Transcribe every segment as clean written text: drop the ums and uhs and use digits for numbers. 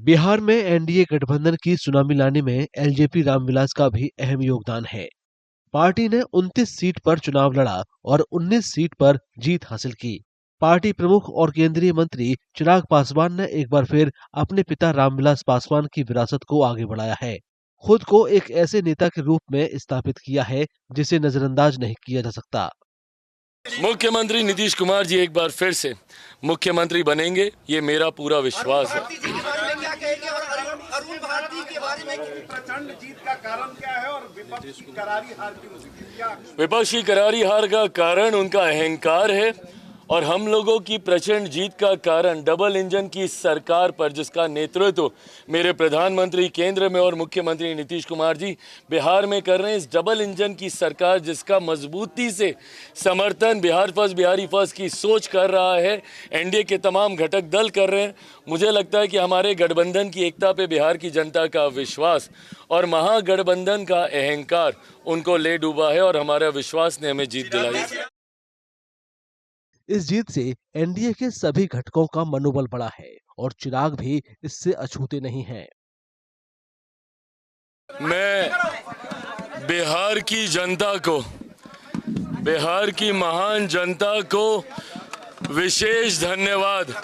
बिहार में एनडीए गठबंधन की सुनामी लाने में एलजेपी रामविलास का भी अहम योगदान है। पार्टी ने 29 सीट पर चुनाव लड़ा और 19 सीट पर जीत हासिल की। पार्टी प्रमुख और केंद्रीय मंत्री चिराग पासवान ने एक बार फिर अपने पिता रामविलास पासवान की विरासत को आगे बढ़ाया है। खुद को एक ऐसे नेता के रूप में स्थापित किया है जिसे नजरअंदाज नहीं किया जा सकता। मुख्यमंत्री नीतीश कुमार जी एक बार फिर से मुख्यमंत्री बनेंगे, ये मेरा पूरा विश्वास है। अरुण भारती के बारे में प्रचंड जीत का कारण क्या है और विपक्ष की करारी हार की विपक्ष की करारी हार का कारण उनका अहंकार है और हम लोगों की प्रचंड जीत का कारण डबल इंजन की सरकार पर, जिसका नेतृत्व मेरे प्रधानमंत्री केंद्र में और मुख्यमंत्री नीतीश कुमार जी बिहार में कर रहे हैं। इस डबल इंजन की सरकार जिसका मजबूती से समर्थन बिहार फर्स्ट, बिहारी फर्स्ट की सोच कर रहा है, एनडीए के तमाम घटक दल कर रहे हैं। मुझे लगता है कि हमारे गठबंधन की एकता पे बिहार की जनता का विश्वास और महागठबंधन का अहंकार उनको ले डूबा है और हमारा विश्वास ने हमें जीत दिलाई। इस जीत से एनडीए के सभी घटकों का मनोबल बढ़ा है और चिराग भी इससे अछूते नहीं हैं। मैं बिहार की जनता को, बिहार की महान जनता को विशेष धन्यवाद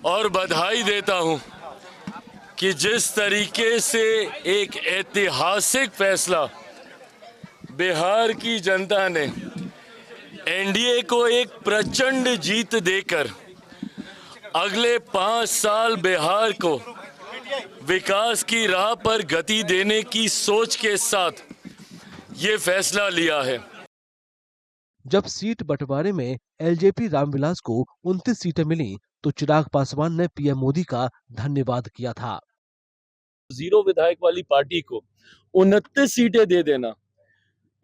और बधाई देता हूं कि जिस तरीके से एक ऐतिहासिक फैसला बिहार की जनता ने एनडीए को एक प्रचंड जीत देकर अगले 5 साल बिहार को विकास की राह पर गति देने की सोच के साथ ये फैसला लिया है। जब सीट बंटवारे में एलजेपी रामविलास को 29 सीटें मिली तो चिराग पासवान ने पीएम मोदी का धन्यवाद किया था। 0 विधायक वाली पार्टी को 29 सीटें दे देना,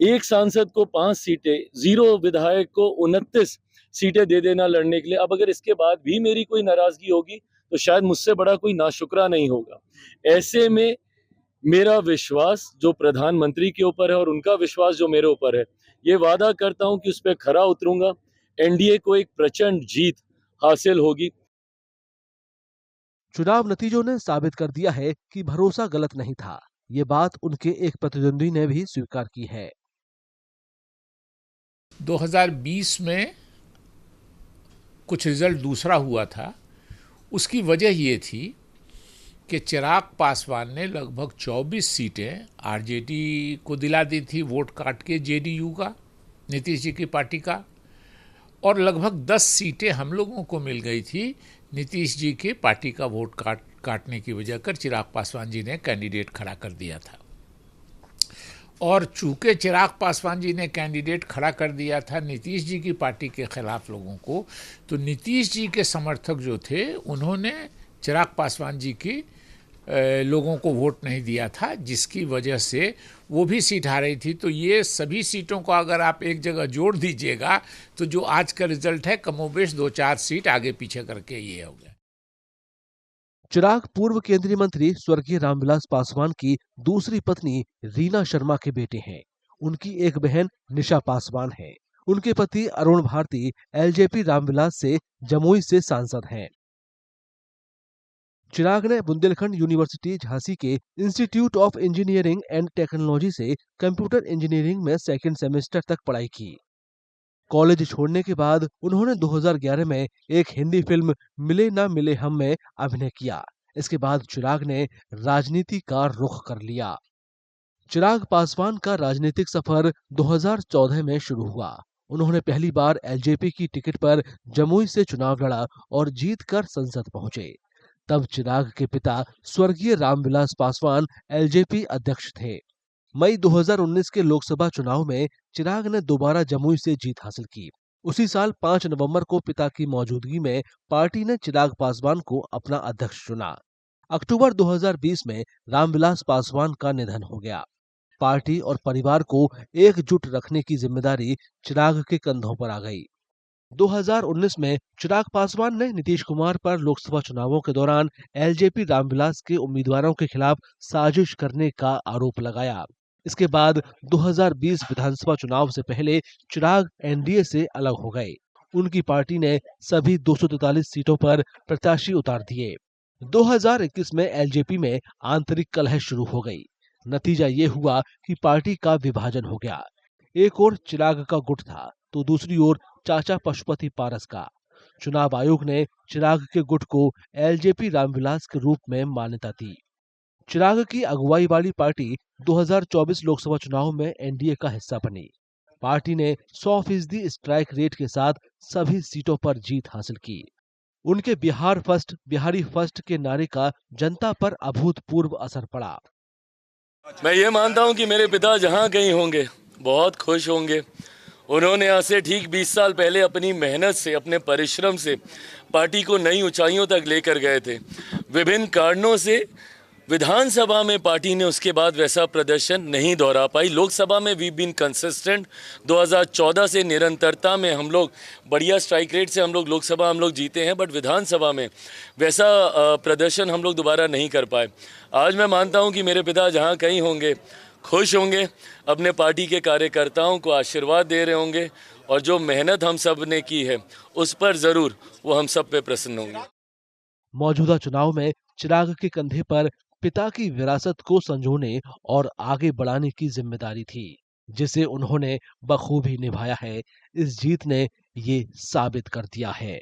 एक सांसद को 5 सीटें, 0 विधायक को 29 सीटें दे देना लड़ने के लिए। अब अगर इसके बाद भी मेरी कोई नाराजगी होगी तो शायद मुझसे बड़ा कोई नाशुक्रा नहीं होगा। ऐसे में मेरा विश्वास जो प्रधानमंत्री के ऊपर है और उनका विश्वास जो मेरे ऊपर है, ये वादा करता हूं कि उस पर खरा उतरूंगा। एनडीए को एक प्रचंड जीत हासिल होगी। चुनाव नतीजों ने साबित कर दिया है कि भरोसा गलत नहीं था। ये बात उनके एक प्रतिद्वंदी ने भी स्वीकार की है। 2020 में कुछ रिजल्ट दूसरा हुआ था। उसकी वजह ये थी कि चिराग पासवान ने लगभग 24 सीटें आरजेडी को दिला दी थी वोट काट के, जेडीयू का, नीतीश जी की पार्टी का, और लगभग 10 सीटें हम लोगों को मिल गई थी नीतीश जी की पार्टी का वोट काटने की वजह कर चिराग पासवान जी ने कैंडिडेट खड़ा कर दिया था। और चूंकि चिराग पासवान जी ने कैंडिडेट खड़ा कर दिया था नीतीश जी की पार्टी के खिलाफ लोगों को, तो नीतीश जी के समर्थक जो थे उन्होंने चिराग पासवान जी की लोगों को वोट नहीं दिया था, जिसकी वजह से वो भी सीट हारी थी। तो ये सभी सीटों को अगर आप एक जगह जोड़ दीजिएगा तो जो आज का रिजल्ट है कमोबेश 2-4 सीट आगे पीछे करके ये हो गया। चिराग पूर्व केंद्रीय मंत्री स्वर्गीय रामविलास पासवान की दूसरी पत्नी रीना शर्मा के बेटे हैं। उनकी एक बहन निशा पासवान है। उनके पति अरुण भारती एलजेपी रामविलास से जमुई से सांसद हैं। चिराग ने बुंदेलखंड यूनिवर्सिटी झांसी के institute of engineering and technology से कंप्यूटर इंजीनियरिंग में सेकंड सेमेस्टर तक पढ़ाई की। कॉलेज छोड़ने के बाद उन्होंने 2011 में एक हिंदी फिल्म मिले ना मिले हम में अभिनय किया। इसके बाद चिराग ने राजनीति का रुख कर लिया। चिराग पासवान का राजनीतिक सफर 2014 में शुरू हुआ। उन्होंने पहली बार एलजेपी की टिकट पर जमुई से चुनाव लड़ा और जीतकर संसद पहुंचे। तब चिराग के पिता स्वर्गीय रामविलास पासवान एलजेपी अध्यक्ष थे। मई 2019 के लोकसभा चुनाव में चिराग ने दोबारा जमुई से जीत हासिल की। उसी साल 5 नवंबर को पिता की मौजूदगी में पार्टी ने चिराग पासवान को अपना अध्यक्ष चुना। अक्टूबर 2020 में रामविलास पासवान का निधन हो गया। पार्टी और परिवार को एकजुट रखने की जिम्मेदारी चिराग के कंधों पर आ गई। 2019 में चिराग पासवान ने नीतीश कुमार पर लोकसभा चुनावों के दौरान एलजेपी रामविलास के उम्मीदवारों के खिलाफ साजिश करने का आरोप लगाया। इसके बाद 2020 विधानसभा चुनाव से पहले चिराग एनडीए से अलग हो गए। उनकी पार्टी ने सभी 243 सीटों पर प्रत्याशी उतार दिए। 2021 में एलजेपी में आंतरिक कलह शुरू हो गई। नतीजा ये हुआ कि पार्टी का विभाजन हो गया। एक ओर चिराग का गुट था तो दूसरी ओर चाचा पशुपति पारस का। चुनाव आयोग ने चिराग के गुट को एलजेपी रामविलास के रूप में मान्यता दी। चिराग की अगुवाई वाली पार्टी 2024 लोकसभा चुनाव में एनडीए का हिस्सा बनी। पार्टी ने 100% स्ट्राइक रेट के साथ सभी सीटों पर जीत हासिल की। उनके बिहार फर्स्ट बिहारी फर्स्ट के नारे का जनता पर अभूतपूर्व असर पड़ा। मैं ये मानता हूं कि मेरे पिता जहां कहीं होंगे बहुत खुश होंगे। उन्होंने आज से ठीक 20 साल पहले अपनी मेहनत से, अपने परिश्रम से पार्टी को नई ऊंचाइयों तक लेकर गए थे। विभिन्न कारणों से विधानसभा में पार्टी ने उसके बाद वैसा प्रदर्शन नहीं दोहरा पाई। लोकसभा में वी बीन कंसिस्टेंट। 2014 से निरंतरता में हम लोग बढ़िया स्ट्राइक रेट से हम लोग लोकसभा जीते हैं, बट विधानसभा में वैसा प्रदर्शन हम लोग दोबारा नहीं कर पाए। आज मैं मानता हूं कि मेरे पिता जहां कहीं होंगे खुश होंगे, अपने पार्टी के कार्यकर्ताओं को आशीर्वाद दे रहे होंगे और जो मेहनत हम सब ने की है उस पर जरूर वो हम सब पे प्रसन्न होंगे। मौजूदा चुनाव में चिराग के कंधे पर पिता की विरासत को संजोने और आगे बढ़ाने की जिम्मेदारी थी, जिसे उन्होंने बखूबी निभाया है। इस जीत ने ये साबित कर दिया है।